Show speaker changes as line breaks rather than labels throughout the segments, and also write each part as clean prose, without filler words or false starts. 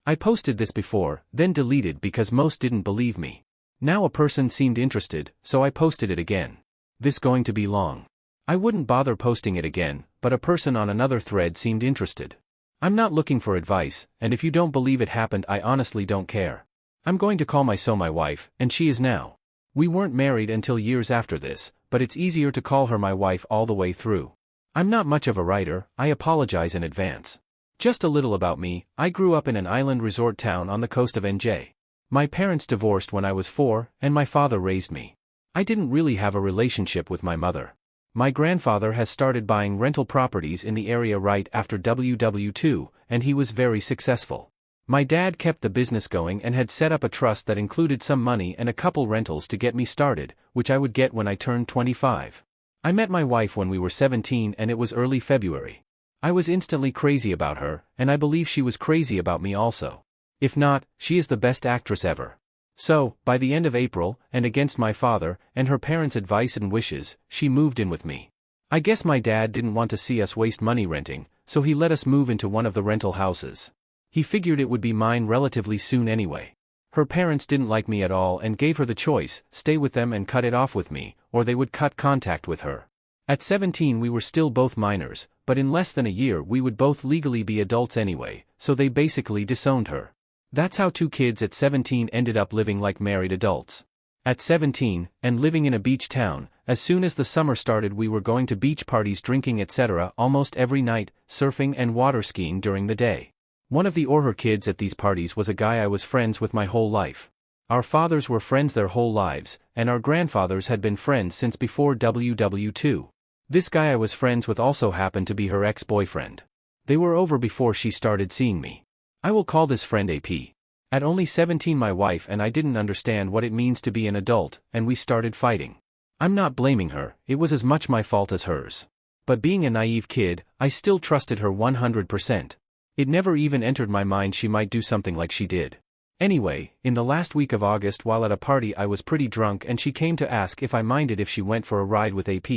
I posted this before, then deleted because most didn't believe me. Now a person seemed interested, so I posted it again. This going to be long. I wouldn't bother posting it again, but a person on another thread seemed interested. I'm not looking for advice, and if you don't believe it happened, I honestly don't care. I'm going to call my wife, and she is now. We weren't married until years after this, but it's easier to call her my wife all the way through. I'm not much of a writer, I apologize in advance. Just a little about me, I grew up in an island resort town on the coast of NJ. My parents divorced when I was 4, and my father raised me. I didn't really have a relationship with my mother. My grandfather has started buying rental properties in the area right after WW2, and he was very successful. My dad kept the business going and had set up a trust that included some money and a couple rentals to get me started, which I would get when I turned 25. I met my wife when we were 17 and it was early February. I was instantly crazy about her, and I believe she was crazy about me also. If not, she is the best actress ever. So, by the end of April, and against my father and her parents' advice and wishes, she moved in with me. I guess my dad didn't want to see us waste money renting, so he let us move into one of the rental houses. He figured it would be mine relatively soon anyway. Her parents didn't like me at all and gave her the choice, stay with them and cut it off with me, or they would cut contact with her. At 17 we were still both minors, but in less than a year we would both legally be adults anyway, so they basically disowned her. That's how 2 kids at 17 ended up living like married adults. At 17, and living in a beach town, as soon as the summer started we were going to beach parties, drinking etc. almost every night, surfing and water skiing during the day. One of the Orher kids at these parties was a guy I was friends with my whole life. Our fathers were friends their whole lives, and our grandfathers had been friends since before WW2. This guy I was friends with also happened to be her ex-boyfriend. They were over before she started seeing me. I will call this friend AP. At only 17 my wife and I didn't understand what it means to be an adult, and we started fighting. I'm not blaming her, it was as much my fault as hers. But being a naive kid, I still trusted her 100%. It never even entered my mind she might do something like she did. Anyway, in the last week of August while at a party I was pretty drunk and she came to ask if I minded if she went for a ride with AP.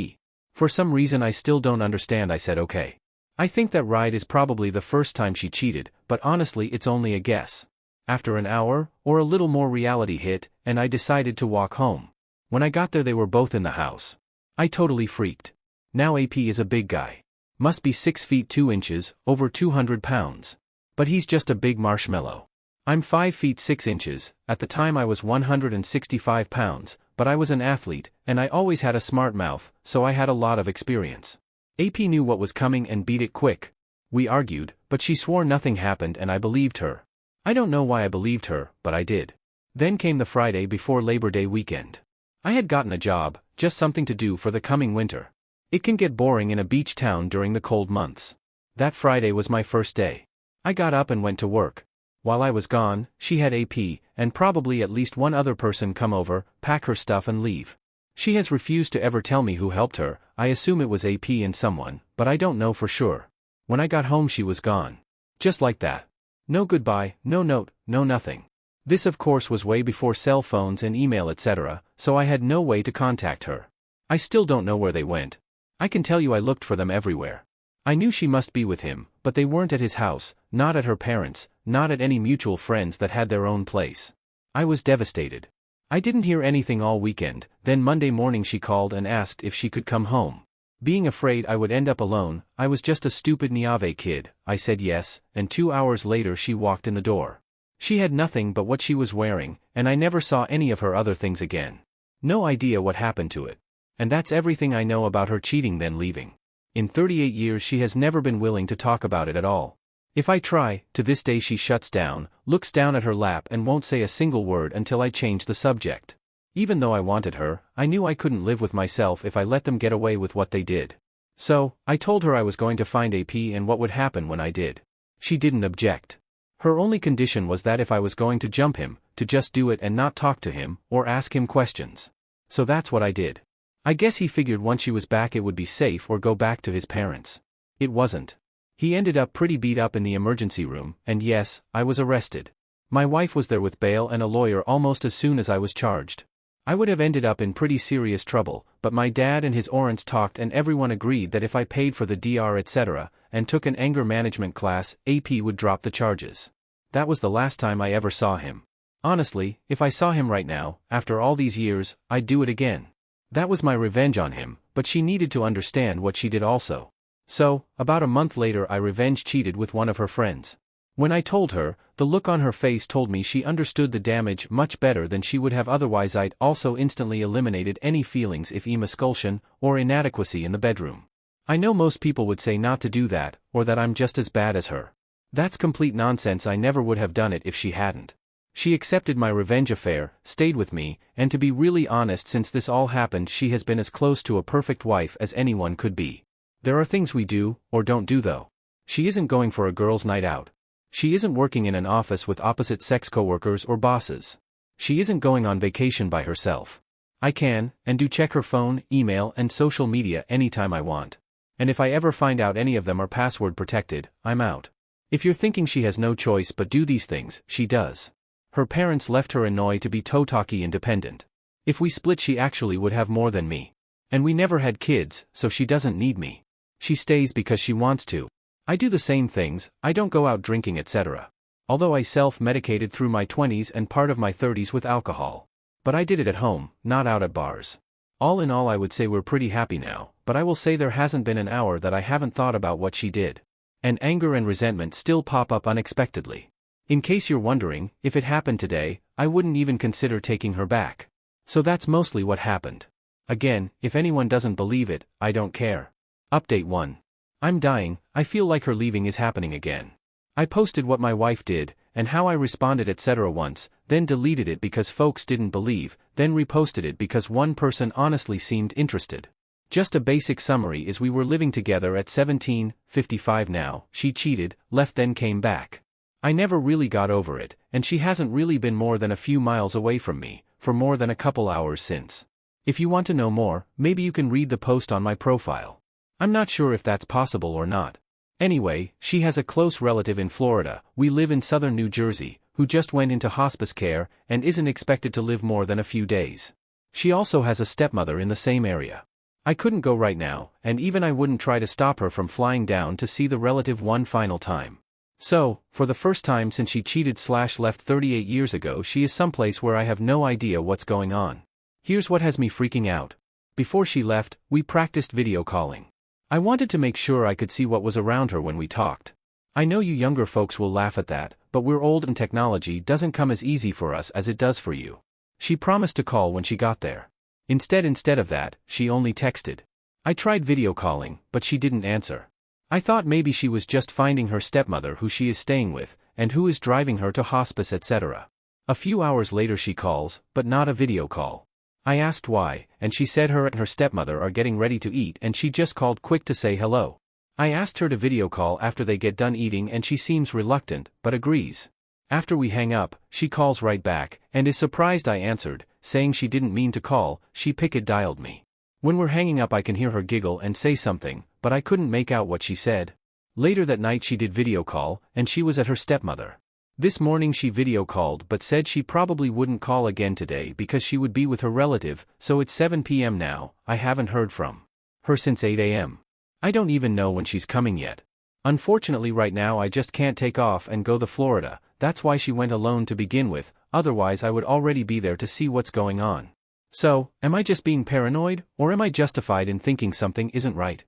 For some reason I still don't understand, I said okay. I think that ride is probably the first time she cheated, but honestly it's only a guess. After an hour, or a little more, reality hit, and I decided to walk home. When I got there they were both in the house. I totally freaked. Now AP is a big guy. Must be 6 feet 2 inches, over 200 pounds. But he's just a big marshmallow. I'm 5 feet 6 inches, at the time I was 165 pounds, but I was an athlete, and I always had a smart mouth, so I had a lot of experience. AP knew what was coming and beat it quick. We argued, but she swore nothing happened and I believed her. I don't know why I believed her, but I did. Then came the Friday before Labor Day weekend. I had gotten a job, just something to do for the coming winter. It can get boring in a beach town during the cold months. That Friday was my first day. I got up and went to work. While I was gone, she had AP, and probably at least one other person come over, pack her stuff and leave. She has refused to ever tell me who helped her. I assume it was AP and someone, but I don't know for sure. When I got home she was gone. Just like that. No goodbye, no note, no nothing. This of course was way before cell phones and email etc., so I had no way to contact her. I still don't know where they went. I can tell you I looked for them everywhere. I knew she must be with him, but they weren't at his house, not at her parents', not at any mutual friends that had their own place. I was devastated. I didn't hear anything all weekend, then Monday morning she called and asked if she could come home. Being afraid I would end up alone, I was just a stupid Niave kid, I said yes, and 2 hours later she walked in the door. She had nothing but what she was wearing, and I never saw any of her other things again. No idea what happened to it. And that's everything I know about her cheating then leaving. In 38 years she has never been willing to talk about it at all. If I try, to this day she shuts down, looks down at her lap and won't say a single word until I change the subject. Even though I wanted her, I knew I couldn't live with myself if I let them get away with what they did. So, I told her I was going to find AP and what would happen when I did. She didn't object. Her only condition was that if I was going to jump him, to just do it and not talk to him, or ask him questions. So that's what I did. I guess he figured once she was back it would be safe or go back to his parents. It wasn't. He ended up pretty beat up in the emergency room, and yes, I was arrested. My wife was there with bail and a lawyer almost as soon as I was charged. I would have ended up in pretty serious trouble, but my dad and his orants talked and everyone agreed that if I paid for the DR etc., and took an anger management class, AP would drop the charges. that was the last time I ever saw him. Honestly, if I saw him right now, after all these years, I'd do it again. That was my revenge on him, but she needed to understand what she did also. So, about a month later I revenge cheated with one of her friends. When I told her, the look on her face told me she understood the damage much better than she would have otherwise. I'd also instantly eliminated any feelings if emasculation or inadequacy in the bedroom. I know most people would say not to do that, or that I'm just as bad as her. That's complete nonsense. I never would have done it if she hadn't. She accepted my revenge affair, stayed with me, and to be really honest, since this all happened she has been as close to a perfect wife as anyone could be. There are things we do, or don't do though. She isn't going for a girls' night out. She isn't working in an office with opposite-sex coworkers or bosses. She isn't going on vacation by herself. I can, and do check her phone, email, and social media anytime I want. And if I ever find out any of them are password protected, I'm out. If you're thinking she has no choice but do these things, she does. Her parents left her in Hanoi to be totally independent. If we split she actually would have more than me. And we never had kids, so she doesn't need me. She stays because she wants to. I do the same things, I don't go out drinking etc. Although I self-medicated through my 20s and part of my 30s with alcohol. But I did it at home, not out at bars. All in all I would say we're pretty happy now, but I will say there hasn't been an hour that I haven't thought about what she did. And anger and resentment still pop up unexpectedly. In case you're wondering, if it happened today, I wouldn't even consider taking her back. So that's mostly what happened. Again, if anyone doesn't believe it, I don't care. Update 1. I'm dying, I feel like her leaving is happening again. I posted what my wife did, and how I responded etc. once, then deleted it because folks didn't believe, then reposted it because one person honestly seemed interested. Just a basic summary is we were living together at 17, 55 now, she cheated, left then came back. I never really got over it, and she hasn't really been more than a few miles away from me, for more than a couple hours since. If you want to know more, maybe you can read the post on my profile. I'm not sure if that's possible or not. Anyway, she has a close relative in Florida, we live in southern New Jersey, who just went into hospice care and isn't expected to live more than a few days. She also has a stepmother in the same area. I couldn't go right now, and even I wouldn't try to stop her from flying down to see the relative one final time. So, for the first time since she cheated/left 38 years ago, she is someplace where I have no idea what's going on. Here's what has me freaking out. Before she left, we practiced video calling. I wanted to make sure I could see what was around her when we talked. I know you younger folks will laugh at that, but we're old and technology doesn't come as easy for us as it does for you. She promised to call when she got there. Instead of that, she only texted. I tried video calling, but she didn't answer. I thought maybe she was just finding her stepmother who she is staying with, and who is driving her to hospice etc. A few hours later she calls, but not a video call. I asked why, and she said her and her stepmother are getting ready to eat and she just called quick to say hello. I asked her to video call after they get done eating and she seems reluctant, but agrees. After we hang up, she calls right back, and is surprised I answered, saying she didn't mean to call, she dialed me. When we're hanging up I can hear her giggle and say something, but I couldn't make out what she said. Later that night she did video call, and she was at her stepmother. This morning she video called but said she probably wouldn't call again today because she would be with her relative, so it's 7 p.m. now, I haven't heard from her since 8 a.m. I don't even know when she's coming yet. Unfortunately right now I just can't take off and go to Florida, that's why she went alone to begin with, otherwise I would already be there to see what's going on. So, am I just being paranoid, or am I justified in thinking something isn't right?